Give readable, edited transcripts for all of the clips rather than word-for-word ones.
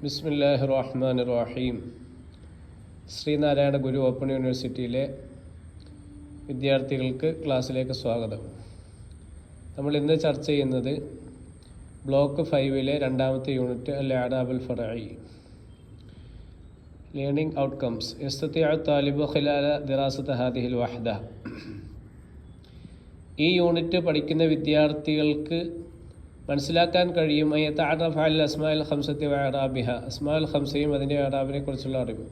ബിസ്മില്ലാഹിർ റഹ്മാനിർ റഹീം. ശ്രീനാരായണ ഗുരു ഓപ്പൺ യൂണിവേഴ്സിറ്റിയിലെ വിദ്യാർത്ഥികൾക്ക് ക്ലാസ്സിലേക്ക് സ്വാഗതം. നമ്മൾ ഇന്ന് ചർച്ച ചെയ്യുന്നത് ബ്ലോക്ക് 5-ലെ രണ്ടാമത്തെ യൂണിറ്റ് അൽ-ഇഅ്റാബുൽ ഫർഈ, ലേണിംഗ് ഔട്ട്കംസ്. യസ്തതിഉ താലിബു ഖിലാല ദിറാസത്തി ഹാദിഹിൽ വഹ്ദ. ഈ യൂണിറ്റ് പഠിക്കുന്ന വിദ്യാർത്ഥികൾക്ക് മനസ്സിലാക്കാൻ കഴിയും യതഅറഫ അൽ അസ്മാഉൽ ഖംസത്തി വ ഇഅ്റാബിഹ, അസ്മാഉൽ ഖംസയും അതിൻ്റെ ഇഅ്റാബിനെ കുറിച്ചുള്ള അറിവ്.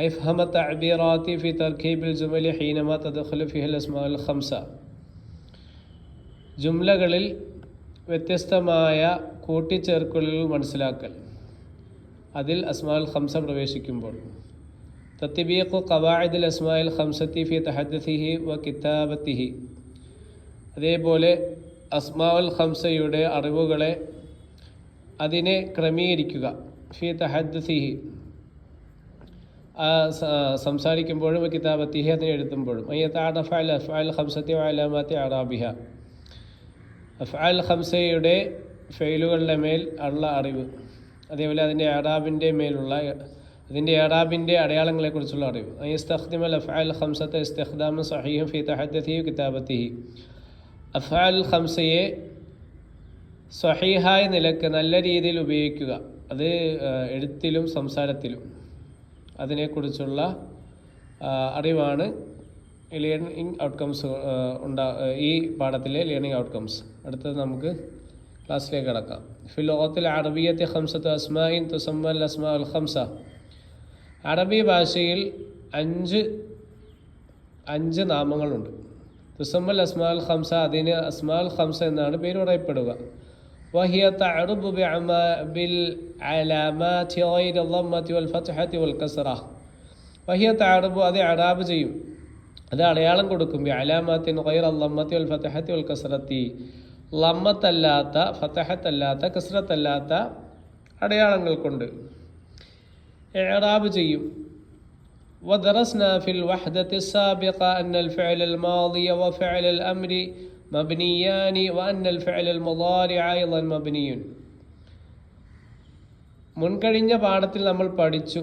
യഫ്ഹമ തഅബീറാത്തി ഫി തർകീബിൽ ജുമലി ഹീനമാ തദ്ഖുലു ഫിഹിൽ അസ്മാഉൽ ഖംസ. ജുംലകളിൽ വ്യത്യസ്തമായ കൂട്ടിച്ചേർക്കലുകൾ മനസ്സിലാക്കൽ, അതിൽ അസ്മാഉൽ ഖംസ പ്രവേശിക്കുമ്പോൾ. തത്ബീഖു ഖവാഇദിൽ അസ്മാഉൽ ഖംസത്തി ഫി തഹദ്ദുസിഹി വ കിതാബത്തിഹി. അതേപോലെ അസ്മാഉൽ ഖംസയുടെ അറിവുകളെ അതിനെ ക്രമീകരിക്കുക. ഫി തഹദ്ദുസിഹി, സംസാരിക്കുമ്പോഴും കിതാബത്തിഹി, അതിനെ എഴുതുമ്പോഴും. യതഅറഫ അൽ അഫ്ആൽ ഖംസത്തി വ അലാമാത്തി ഇഅ്റാബിഹ. അഫ്ആൽ ഖംസയുടെ ഫെയിലുകളുടെ മേൽ ഉള്ള അറിവ്, അതേപോലെ അതിൻ്റെ ഇഅ്റാബിൻ്റെ മേലുള്ള അതിൻ്റെ ഇഅ്റാബിൻ്റെ അടയാളങ്ങളെക്കുറിച്ചുള്ള അറിവ്. യസ്തഖ്ദിമുൽ അഫ്ആൽ ഖംസത ഇസ്തിഖ്ദാമൻ സഹീഹൻ ഫി തഹദ്ദുസിഹി വ കിതാബത്തിഹി. അഫ്ആൽ ഖംസയെ സ്വഹീഹായ നിലക്ക് നല്ല രീതിയിൽ ഉപയോഗിക്കുക, അത് എഴുത്തിലും സംസാരത്തിലും. അതിനെക്കുറിച്ചുള്ള അറിവാണ് ലേണിംഗ് ഔട്ട്കംസ് ഈ പാഠത്തിലെ ലേണിംഗ് ഔട്ട്കംസ്. അടുത്തത് നമുക്ക് ക്ലാസ്സിലേക്ക് കടക്കാം. ഫിൽ ലുഗത്തിൽ അറബിയ്യത്തി ഖംസത്തു അസ്മാഇൻ തുസമ്മൽ അസ്മാഉൽ ഖംസ. അറബി ഭാഷയിൽ അഞ്ച് നാമങ്ങളുണ്ട്. തുസമ്മൽ അസ്മാഉൽ ഖംസ, അതിന് അസ്മാഉൽ ഖംസ എന്നാണ് പേര് പറയപ്പെടുക. വഹിയ തഅറബു ബിൽ അലാമാതി ഗൈരി ദമ്മത്തി വൽ ഫത്ഹത്തി വൽ കസ്റ. വഹിയ തഅറബു, അത് ഇഅ്റാബ് ചെയ്യും, അത് അടയാളം കൊടുക്കും. ബി അലാമാത്തിൻ ഗൈരി ദമ്മത്തി വൽ ഫത്ഹത്തി വൽ കസ്റത്തി, ലമ്മത്തല്ലാത്ത, ഫതഹത്തല്ലാത്ത, കസ്റത്തല്ലാത്ത അടയാളങ്ങൾ കൊണ്ട് ഇഅ്റാബ് ചെയ്യും. ودرسنا في الوحدة السابقة أن الفعل الماضي وفعل الأمر مبنيان وأن الفعل المضارع أيضا مبني. മുൻകഴിഞ്ഞ പാഠത്തിൽ നമ്മൾ പഠിച്ചു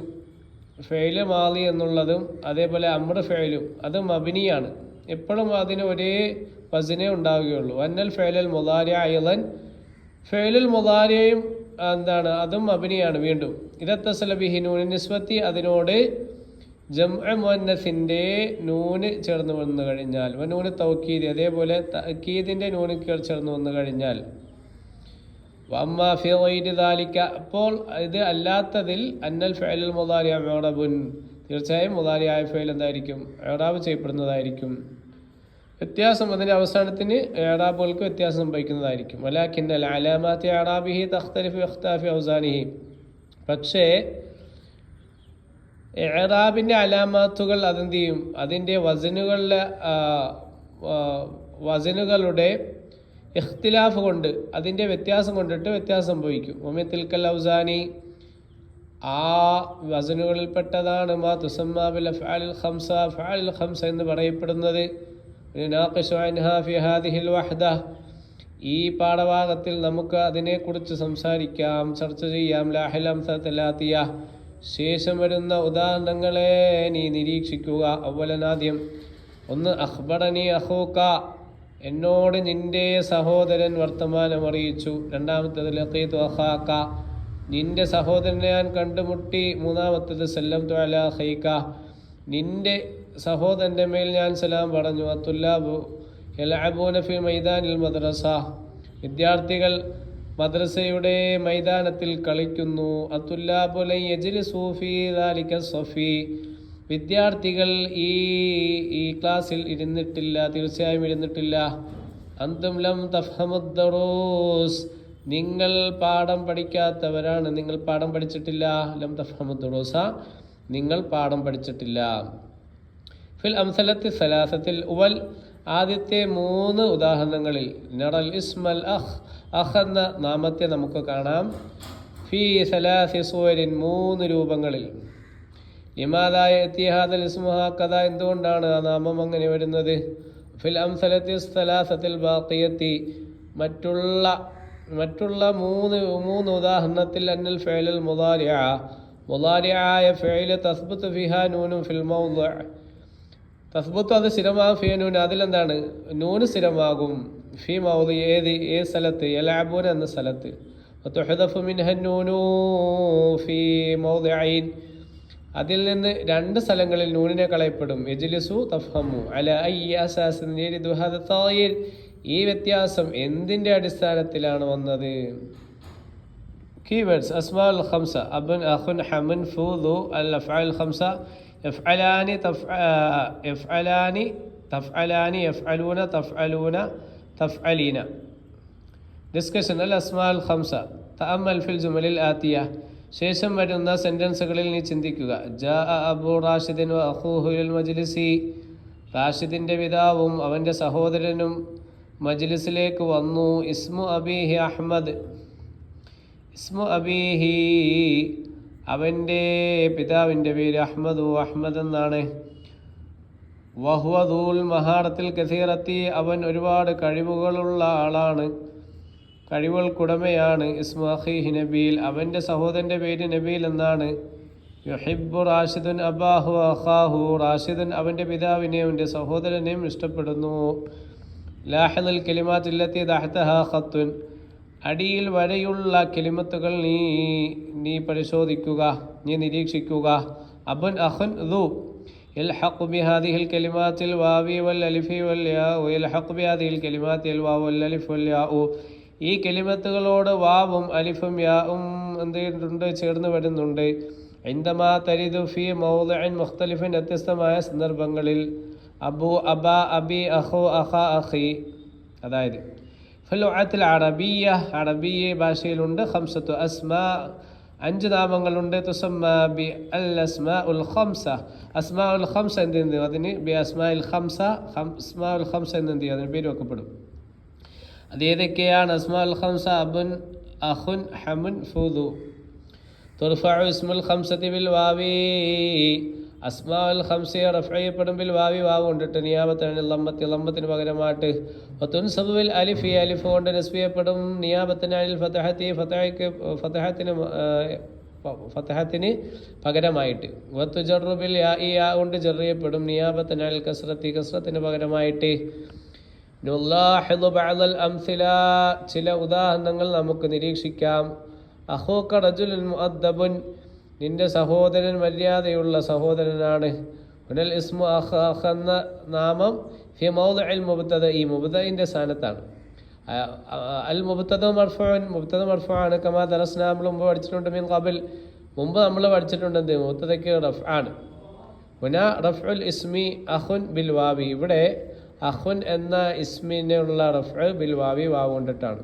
ഫെയില് മാളി എന്നുള്ളതും അതേപോലെ അമ്ര ഫെയിലും അത് മബിനിയാണ്, എപ്പോഴും അതിന് ഒരേ വസ്നെ ഉണ്ടാവുകയുള്ളൂ. അന്നൽ ഫെയിലുൽ മുദാരിഅ അയ്ളൻ, ഫെയിലുൽ മുദാരിഅയും എന്താണ്, അതും മബിനിയാണ്. വീണ്ടും ഇദത്തസല ബിഹി നൂൻ നിസ്വത്തി, അതിനോട് ജംഅ മുഅന്നസിൻ്റെ നൂന് ചേർന്ന് വന്നു കഴിഞ്ഞാൽ, നൂന് തൗക്കീദ്, അതേപോലെ തഅക്കീദിൻ്റെ നൂന് ചേർന്ന് വന്നു കഴിഞ്ഞാൽ. വഅമ്മാ ഫി ഗൈരി ദാലിക, അപ്പോൾ ഇത് അല്ലാത്തതിൽ അന്നൽ ഫിഅലുൽ മുദാരിഅ മുഅറബുൻ, തീർച്ചയായും മുദാരിഅയ ഫിഅൽ എന്തായിരിക്കും, ഇഅ്റാബ് ചെയ്യപ്പെടുന്നതായിരിക്കും. വ്യത്യാസം, അതിൻ്റെ അവസാനത്തിന് ഇഅ്റാബുകൾക്ക് വ്യത്യാസം സംഭവിക്കുന്നതായിരിക്കും. വലാകിന്നൽ അലാമാത്തി ഇഅ്റാബിഹി തഖ്തലിഫു ബിഖ്തിലാഫി ഔസാനിഹി. പക്ഷേ ഇഅ്റാബിൻ്റെ അലാമാത്തുകൾ അതെന്ത് ചെയ്യും, അതിൻ്റെ വസനുകളുടെ ഇഖ്തിലാഫ് കൊണ്ട്, അതിൻ്റെ വ്യത്യാസം കൊണ്ടിട്ട് വ്യത്യാസം സംഭവിക്കും. വമിത്തിൽക്കൽ ഔസാനി, ആ വസനുകളിൽപ്പെട്ടതാണ് മാ തുസമ്മാ ബിൽ അഫ്ആലിൽ ഖംസ, അഫ്ആലുൽ ഖംസ എന്ന് പറയപ്പെടുന്നത്. നാഖിശു അൻഹാ ഫി ഹാദിഹിൽ വഹ്ദ, ഈ പാഠഭാഗത്തിൽ നമുക്ക് അതിനെക്കുറിച്ച് സംസാരിക്കാം, ചർച്ച ചെയ്യാം. ലാഹിൽ അംസലാത്തിയ, ശേഷം വരുന്ന ഉദാഹരണങ്ങളെ നീ നിരീക്ഷിക്കുക. അവലനാദ്യം ഒന്ന്, അഖ്ബറനി അഖൂക, എന്നോട് നിന്റെ സഹോദരൻ വർത്തമാനം അറിയിച്ചു. രണ്ടാമത്തേത് ലഖീതു അഖാക, നിന്റെ സഹോദരനെ ഞാൻ കണ്ടുമുട്ടി. മൂന്നാമത്തേത് സല്ലംതു അലാ ഖൈക, നിന്റെ സഹോദരൻ്റെ മേൽ ഞാൻ സലാം പറഞ്ഞു. അത്തുല്ലാബു യലഅബൂന ഫി മൈദാനിൽ മദ്രസ, വിദ്യാർത്ഥികൾ മദ്രസയുടെ മൈതാനത്തിൽ കളിക്കുന്നു. അത്തുല്ലാബു ലൻ യജ്ലിസൂ ഫീ ദാലിക സഫി, വിദ്യാർത്ഥികൾ ഈ ക്ലാസ്സിൽ ഇരുന്നിട്ടില്ല, തീർച്ചയായും ഇരുന്നിട്ടില്ല. അന്തും ലം തഫ്ഹമുദ് ദറൂസ്, നിങ്ങൾ പാഠം പഠിക്കാത്തവരാണ്, നിങ്ങൾ പാഠം പഠിച്ചിട്ടില്ല. ലം തഫ്ഹമുദ് ദറൂസ, നിങ്ങൾ പാഠം പഠിച്ചിട്ടില്ല. ഫിൽ അംസലത്തി സലാസത്തിൽ ഉവൽ, ആദ്യത്തെ 3 ഉദാഹരണങ്ങളിൽ നറൽ ഇസ്മൽ അഖ് എന്ന നാമത്തെ നമുക്ക് കാണാം. ഫി സലാസി സൂവരിൻ, 3 രൂപങ്ങളിൽ. ലിമാദാ യഅതി ഹാദൽ ഇസ്മു ഹകദാ, എന്തുകൊണ്ടാണ് ആ നാമം അങ്ങനെ വരുന്നത്? ഫിൽ അംസലത്തി സലാസത്തിൽ ബാഖിയത്തി, മറ്റുള്ള മറ്റുള്ള മൂന്ന് ഉദാഹരണത്തിൽ അന്നൽ ഫഅലുൽ മുളാരിആയ ഫഅല് തസ്ബുതു ഫിഹാ നൂനും ഫിൽ മൗദിഅ തസ്ബുത്ത് അത് സ്ഥിരമാകും ഫി നൂൻ അതിലെന്താണ് നൂന് സ്ഥിരമാകും ഫി മൗദി ഏത് സ്ഥലത്ത് യലഅബൂന എന്ന സ്ഥലത്ത് വതുഹദഫു മിൻഹ നൂനു ഫി മൗദിഅൈൻ അതിൽ നിന്ന് രണ്ട് സ്ഥലങ്ങളിൽ നൂനിനെ കളയപ്പെടും യജ്ലിസു തഫഹമു അല അയ്യി അസാസിൻ യരിദു ഹദ തഗ്യീർ ഈ വ്യത്യാസം എന്തിൻ്റെ അടിസ്ഥാനത്തിലാണ് വന്നത് കീവേഡ്സ് അസ്മാഉൽ ഖംസ അബൻ അഖുൻ ഹമൻ ഫൂദു അൽ അഫ്ആൽ ഖംസ യഫ്അലാനി യഫ്അലൂന തഫ്അലൂന തഫ്അലീന ഡിസ്കഷൻ അൽ അസ്മാഉൽ ഖംസ തഅമ്മൽ ഫിൽ ജുമലിൽ ആതിയ ശേഷം വരുന്ന സെന്റൻസുകളിൽ നീ ചിന്തിക്കുക ജാ അബു റാഷിദിൻ വ അഖൂഹു ഇൽ മജ്ലിസി റാഷിദിൻ്റെ പിതാവും അവൻ്റെ സഹോദരനും മജ്ലിസിലേക്ക് വന്നു ഇസ്മു അബീഹി അഹ്മദ് ഇസ്മു അബീഹി അവൻ്റെ പിതാവിൻ്റെ പേര് അഹ്മദ് എന്നാണ് വഹുവ ദൂൽ മഹാറത്തിൽ കസീറത്തി അവൻ ഒരുപാട് കഴിവുകളുള്ള ആളാണ് കഴിവുകൾക്കുടമയാണ് ഇസ്മു അഖീഹി നബീൽ അവൻ്റെ സഹോദരൻ്റെ പേര് നബീൽ എന്നാണ് യുഹിബ്ബു റാഷിദുൻ അബാഹു അഖാഹു റാഷിദുൻ അവൻ്റെ പിതാവിനെയും അവൻ്റെ സഹോദരനെയും ഇഷ്ടപ്പെടുന്നു ലാഹിദുൽ കലിമാത്തില്ലത്തി തഹ്തഹാ ഖത്തുൻ അടിയിൽ വരെയുള്ള കലിമത്തുകൾ നീ പരിശോധിക്കുക നീ നിരീക്ഷിക്കുക അബുൻ അഖുൻ ദു യൽഹഖു ബിഹാദിഹിൽ കലിമാത്തിൽ വാവി വൽ അലിഫി വൽ യാഉ യൽഹഖു ബിഹാദിഹിൽ കലിമാത്തിൽ വാവു വൽ അലിഫ് വൽ യാഉ ഈ കലിമത്തുകളോട് വാവും അലിഫും യാഉം എന്തുണ്ട് ചേർന്ന് വരുന്നുണ്ട് ഇൻദമാ തരിദു ഫി മൗദിഇൻ മുഖ്തലിഫിൻ വ്യത്യസ്തമായ സന്ദർഭങ്ങളിൽ അബു അബ അബി അഖു അഖ അഖി അതായത് ഫലുഅത്തിൽ അറബിയ ഭാഷയിലുണ്ട് ഖംസത്തു അസ്മാ 5 നാമങ്ങളുണ്ട് തുസമ്മ ബി അൽ അസ്മാഉൽ ഖംസ അസ്മാഉൽ ഖംസ എന്ത് അതിന് ബി അസ്മാഉൽ ഖംസ അസ്മാഉൽ ഖംസ എന്ന് അതിന് പേര് വെക്കപ്പെടും അത് ഏതൊക്കെയാണ് അസ്മാഉൽ ഖംസ അബുൻ അഖുൻ ഹമുൻ ഫൂദു തുർഫഉ ഇസ്മുൽ ഖംസതി ബിൽ വാവി അസ്മാഉൽ ഖംസയെ റഫ്അ ചെയ്യപ്പെടും ബിൽ വാവി വാവ് കൊണ്ടിട്ട് നിയാബത്തൻ ലമ്മത്തിന് പകരമായിട്ട് വതുൻസബു ബിൽ അലിഫ് അലിഫ് കൊണ്ട് നസ്ബ് ചെയ്യപ്പെടും നിയാബത്തൻ അനിൽ ഫതഹത്തി ഫതഹത്തിന് പകരമായിട്ട് വതുജറു ബിൽ യാ കൊണ്ട് ജർ ചെയ്യപ്പെടും നിയാബത്തൻ അനിൽ കസ്റത്തിന് പകരമായിട്ട് നുല്ലാഹിദു ബഅദൽ അംസില ചില ഉദാഹരണങ്ങൾ നമുക്ക് നിരീക്ഷിക്കാം അഖൂക റജുലുൻ മുഅദ്ദബുൻ നിന്റെ സഹോദരൻ മര്യാദയുള്ള സഹോദരനാണ് ഉനൽ ഇസ്മു അഖ് എന്ന നാമം ഫി മൗദിഇൽ മുബ്തദ ഈ മുബ്തദഇന്റെ സ്ഥാനത്താണ് അൽ മുബ്തദ മർഫൂആണ് കമാ ദറസ്നാ നമ്മൾ മുമ്പ് പഠിച്ചിട്ടുണ്ട് മിൻ ഖബൽ മുമ്പ് നമ്മൾ പഠിച്ചിട്ടുണ്ട് എന്ത് മുബ്തദയ്ക്ക് റഫ്ആണ് ഹുന റഫ്ഉൽ ഇസ്മി അഖുൻ ബിൽ വാവി ഇവിടെ അഖുൻ എന്ന ഇസ്മിനുള്ള റഫ്ഉ ബിൽ വാവി വാവ് കൊണ്ടിട്ടാണ്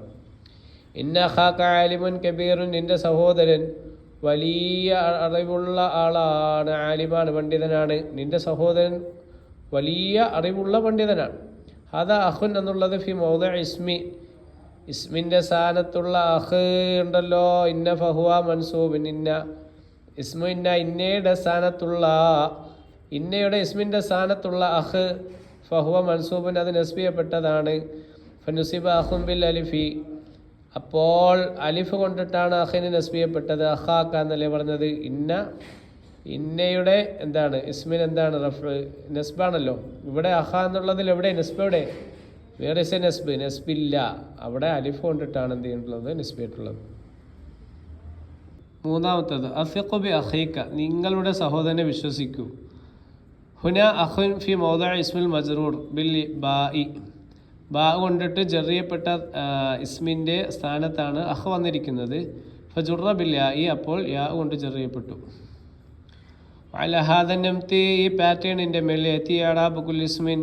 ഇന്ന അഖാക ആലിമുൻ കബീറുൻ നിന്റെ സഹോദരൻ വലിയ അറിവുള്ള ആളാണ് ആലിമാണ് പണ്ഡിതനാണ് നിന്റെ സഹോദരൻ വലിയ അറിവുള്ള പണ്ഡിതനാണ് അതാ അഖുൻ എന്നുള്ളത് ഫി മൗദിഇ ഇസ്മിൻ്റെ സ്ഥാനത്തുള്ള അഖ് ഉണ്ടല്ലോ ഇന്ന ഫഹുവ മൻസൂബിൻ ഇന്ന ഇസ്മു ഇന്നയുടെ സ്ഥാനത്തുള്ള ഇന്നയുടെ ഇസ്മിൻ്റെ സ്ഥാനത്തുള്ള അഖ് ഫഹുവ മൻസൂബിൻ അത് നസ്ബ് ചെയ്യപ്പെട്ടതാണ് ഫനുസിബ അഖുൻ ബിൽ അലിഫി അപ്പോൾ അലിഫ് കൊണ്ടിട്ടാണ് അഖിന് നസ്ബ് ചെയ്യപ്പെട്ടത് അഖാക്ക എന്നല്ലേ പറഞ്ഞത് ഇന്നയുടെ എന്താണ് ഇസ്മിൻ എന്താണ് റഫ് നസ്ബാണല്ലോ ഇവിടെ അഖ എന്നുള്ളതിൽ എവിടെ നസ്ബ് എവിടെ വേറെ നസ്ബില്ല അവിടെ അലിഫ് കൊണ്ടിട്ടാണ് എന്ത് ചെയ്തിട്ടുള്ളത് നസ്ബ് ചെയ്തിട്ടുള്ളത് മൂന്നാമത്തത് അസിഖു ബി അഖീക നിങ്ങളുടെ സഹോദരനെ വിശ്വസിക്കൂ ഹുന അഖുൻ ഫി മൗദിഇ ഇസ്മുൽ മജ്റൂർ ബിൽ ബാഇ ബാ കൊണ്ടിട്ട് ജറിയപ്പെട്ട ഇസ്മിൻ്റെ സ്ഥാനത്താണ് അഖ് വന്നിരിക്കുന്നത് ഫജുറ ബിൽ യാഇ അപ്പോൾ യാ കൊണ്ട് ജറിയപ്പെട്ടു അല ഹാദൻ നംതി ഈ പാറ്റേണിൻ്റെ മേൽ എത്തി അറാബ് കുൽ ഇസ്മിൻ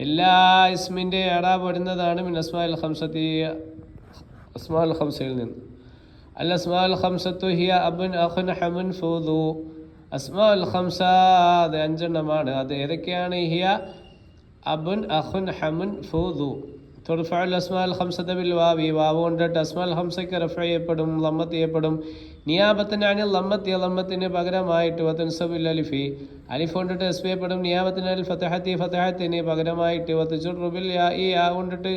എല്ലാ ഇസ്മിൻ്റെ അറാബ് വരുന്നതാണ് മിൻ അസ്മാഉൽ ഖംസത്തി അസ്മാഉൽ ഖംസയിൽ നിന്ന് അൽ അസ്മാഉൽ ഖംസത്തു ഹിയ അബുൻ അഖുൻ ഹമുൻ ഫൂദു അസ്മാഉൽ ഖംസ അത് 5 എണ്ണമാണ് അത് ഏതൊക്കെയാണ് ഹിയ അബുൻ അഖുൻ ഹമുൻ ഫൂദു തുർഫഉ അൽ അസ്മാഉൽ ഖംസത ബിൽ വാവി വാവ് കൊണ്ടിട്ട് അസ്മാഉൽ ഖംസയ്ക്ക് റഫ്അ ചെയ്യപ്പെടും ലമ്മത്ത് ചെയ്യപ്പെടും നിയാബത്തൻ അനിൽ ലമ്മത്തിന് പകരമായിട്ട് വതുൻസബു ബിൽ അലിഫി അലിഫ് കൊണ്ടിട്ട് നസ്ബ് ചെയ്യപ്പെടും നിയാബത്തൻ അനിൽ ഫതഹത്തിന് പകരമായിട്ട് വതുജറു ബിൽ യാഇ യാ കൊണ്ടിട്ട്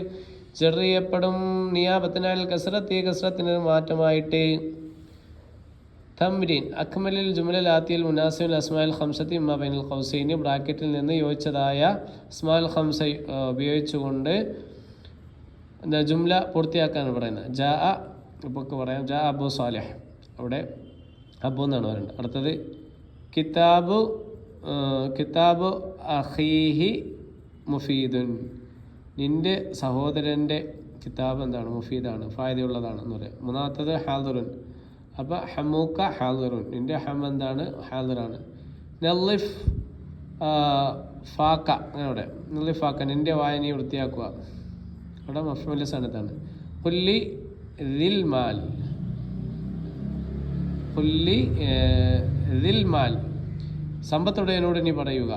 ജർ ചെയ്യപ്പെടും നിയാബത്തിനാൽ കസ്രത്ത് കസ്രത്തിന് മാറ്റമായിട്ട്. തംരീൻ അക്മലിൽ ജുമലൽ ആത്തിയിൽ മുനാസിബുൽ അസ്മാൽ ഖംസത്തി ഇമ്മാ ബൈനൽ ഖൗസൈനി ബ്രാക്കറ്റിൽ നിന്ന് യോജിച്ചതായ അസ്മാൽ ഖംസ ഉപയോഗിച്ചുകൊണ്ട് ജുംല പൂർത്തിയാക്കാനാണ് പറയുന്നത്. ജാ ഇപ്പോൾ പറയാം ജാ അബു സാലിഹ്, അവിടെ അബു എന്നാണ് പറയുന്നത്. അടുത്തത് കിതാബ് അഖീഹി മുഫീദുൻ, നിൻ്റെ സഹോദരൻ്റെ കിതാബ് എന്താണ്? മുഫീദാണ്, ഫായതയുള്ളതാണെന്ന് പറയാം. മൂന്നാമത്തത് ഹാദിറുൻ, അപ്പോൾ ഹമൂക്ക ഹാദിറുൻ, നിൻ്റെ ഹം എന്താണ്? ഹാദിറാണ്. നല്ലിഫ് ഫാക്ക, അങ്ങനെ അവിടെ നല്ലിഫ് ഫാക്ക, നിൻ്റെ വായനയെ വൃത്തിയാക്കുക, അവിടെ മഫ്ഊൽ സ്ഥാനത്താണ്. ഖുല്ലി ദിൽ മാൽ, ഖുല്ലി ദിൽ മാൽ, സമ്പത്തുടയനോട് നീ പറയുക.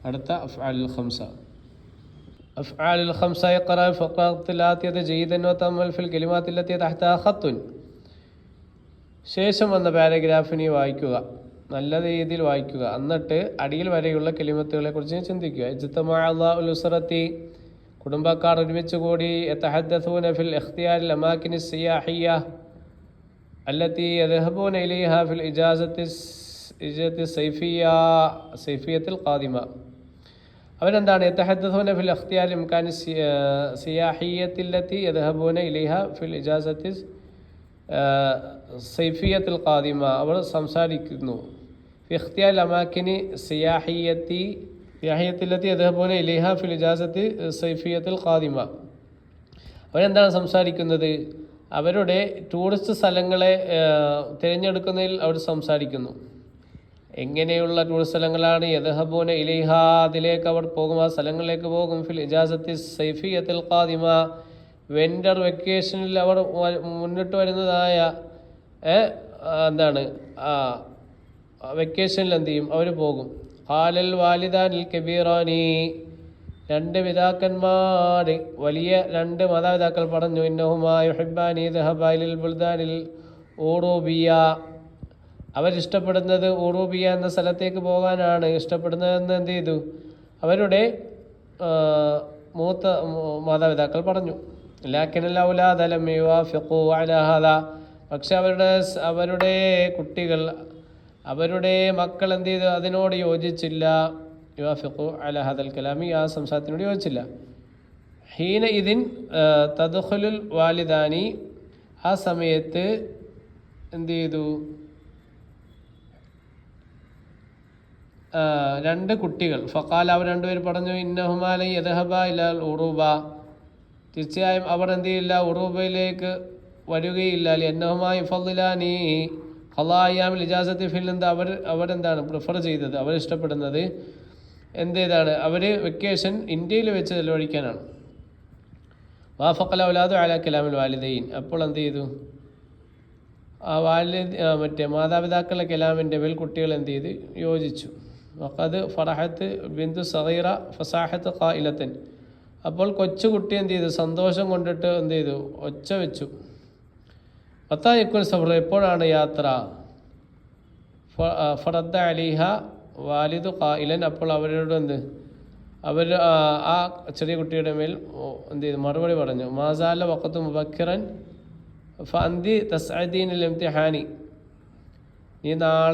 അടുത്ത അഫ്ആലുൽ ഖംസ. അഫ്ആലുൽ ഖംസ യഖറ ഫഖറത്തിൽ ആതിയത ജയ്ദൻ വതഅമ്മൽ ഫിൽ കലിമാത്തിൽ ലത്തി തഹ്തഹാ ഖത്തുൻ, ശേഷം വന്ന പാരഗ്രാഫിനെ വായിക്കുക, നല്ല രീതിയിൽ വായിക്കുക. എന്നിട്ട് അടിയിൽ വരെയുള്ള കലിമത്തുകളെ കുറിച്ച് ചിന്തിക്കുക. ഇജ്തമഅ അള്ളാഉൽ ഉസ്റത്തി, കുടുംബക്കാർ ഒരുമിച്ച് കൂടി. യതഹദ്ദസൂന ഫിൽ ഇഖ്തിയാരിൽ അമാകിനി സിയാഹിയ്യ അല്ലത്തി യദ്ഹബൂന ഇലൈഹാ ഫിൽ ഇജാസത്തി സൈഫിയത്തിൽ ഖാദിമ. അവരെന്താണ്? യതഹദ്ദസൂന ഫിൽ ഇഖ്തിയാരിൽ അമാകിനി സിയാഹിയ്യത്തില്ലത്തി യദ്ഹബൂന ഇലൈഹാ ഫിൽ ഇജാസത്തി സൈഫിയത്തിൽ ഖാദിമ, അവർ സംസാരിക്കുന്നു. ഇഖ്തിയാൽ അമാകിനി സിയാഹിയത്തില്ലത്തി യദ്ഹബൂന ഇലൈഹ ഫിൽ ഇജാസത്തി സൈഫിയത്തിൽ ഖാദിമ. അവരെന്താണ് സംസാരിക്കുന്നത്? അവരുടെ ടൂറിസ്റ്റ് സ്ഥലങ്ങളെ തിരഞ്ഞെടുക്കുന്നതിൽ അവർ സംസാരിക്കുന്നു. എങ്ങനെയുള്ള ടൂറിസ്റ്റ് സ്ഥലങ്ങളാണ്? യദ്ഹബൂന ഇലൈഹ, അതിലേക്ക് അവർ പോകും, ആ സ്ഥലങ്ങളിലേക്ക് പോകും. ഫിൽ ഇജാസത്തി സൈഫിയത്തിൽ ഖാദിമ, വിൻ്റർ വെക്കേഷനിൽ അവർ മുന്നിട്ട് വരുന്നതായ എന്താണ് വെക്കേഷനിൽ എന്ത് ചെയ്യും? അവർ പോകും. ഖാലൽ വാലിദാനിൽ കബീറാനി, രണ്ട് പിതാക്കന്മാർ, വലിയ രണ്ട് മാതാപിതാക്കൾ പറഞ്ഞു. ഇന്നഹുമാ യുഹിബ്ബാനി ദഹബാ ഇലൽ ബുൽദാനിൽ ഉറൂബിയ, അവരിഷ്ടപ്പെടുന്നത് ഉറൂബിയ എന്ന സ്ഥലത്തേക്ക് പോകാനാണ് ഇഷ്ടപ്പെടുന്നതെന്ന് എന്ത് ചെയ്തു? അവരുടെ മൂത്ത മാതാപിതാക്കൾ പറഞ്ഞു. ലാക്കിനൽ ഔലാദ ലം യുവാഫിഖു അലാ ഹാദാ, പക്ഷെ അവരുടെ കുട്ടികൾ, അവരുടെ മക്കൾ എന്ത് ചെയ്തു? അതിനോട് യോജിച്ചില്ല. യുവാഫിഖു അലാ ഹാദൽ കലാമി, ആ സംസാരത്തിനോട് യോജിച്ചില്ല. ഹീന ഇതിൻ തദ്ഖുലുൽ വാലിദാനി, ആ സമയത്ത് എന്ത് ചെയ്തു? രണ്ട് കുട്ടികൾ. ഫഖാല, അവർ രണ്ടുപേർ പറഞ്ഞു. ഇന്നഹുമാ ലൻ യദ്ഹബാ ഇലൽ ഉറൂബ, തീർച്ചയായും അവർ എന്ത് ചെയ്യില്ല? ഉറൂബയിലേക്ക് വരികയില്ല. എന്നഹുമാ യുഫദ്ദിലാനി ഖളാഇയാമിൽ ഇജാസത്തി ഫിൽ, എന്താ അവരെന്താണ് പ്രിഫർ ചെയ്തത്? അവരിഷ്ടപ്പെടുന്നത് എന്തേതാണ്? അവർ വെക്കേഷൻ ഇന്ത്യയിൽ വെച്ച് ചെലവഴിക്കാനാണ്. വാഫഖൽ ഔലാദു അലാ കലാമിൽ വാലിദൈൻ, അപ്പോൾ എന്ത് ചെയ്തു? ആ മറ്റേ മാതാപിതാക്കളുടെ കലാമിൻ്റെ മേൽ കുട്ടികൾ എന്ത് ചെയ്ത്? യോജിച്ചു. വഖദ് ഫറഹത്ത് ബിന്തു സഗീറ ഫസാഹത്ത് ഖായിലത്തൻ, അപ്പോൾ കൊച്ചുകുട്ടി എന്ത് ചെയ്തു? സന്തോഷം കൊണ്ടിട്ട് എന്ത് ചെയ്തു? ഒച്ച വെച്ചു. പത്തായിക്കുൽ സഫർ, എപ്പോഴാണ് യാത്ര? ഫറദ്ദ അലിഹ വാലിദു ഖായിലൻ, അപ്പോൾ അവരോട് അവർ ആ ചെറിയ കുട്ടിയുടെ മേൽ എന്ത് ചെയ്തു? മറുപടി പറഞ്ഞു. മാസാല വഖത്തു മുബക്കിറൻ ഫഅന്തി തസ്അദീനിൽ ഇംതിഹാനി, നീ നാളെ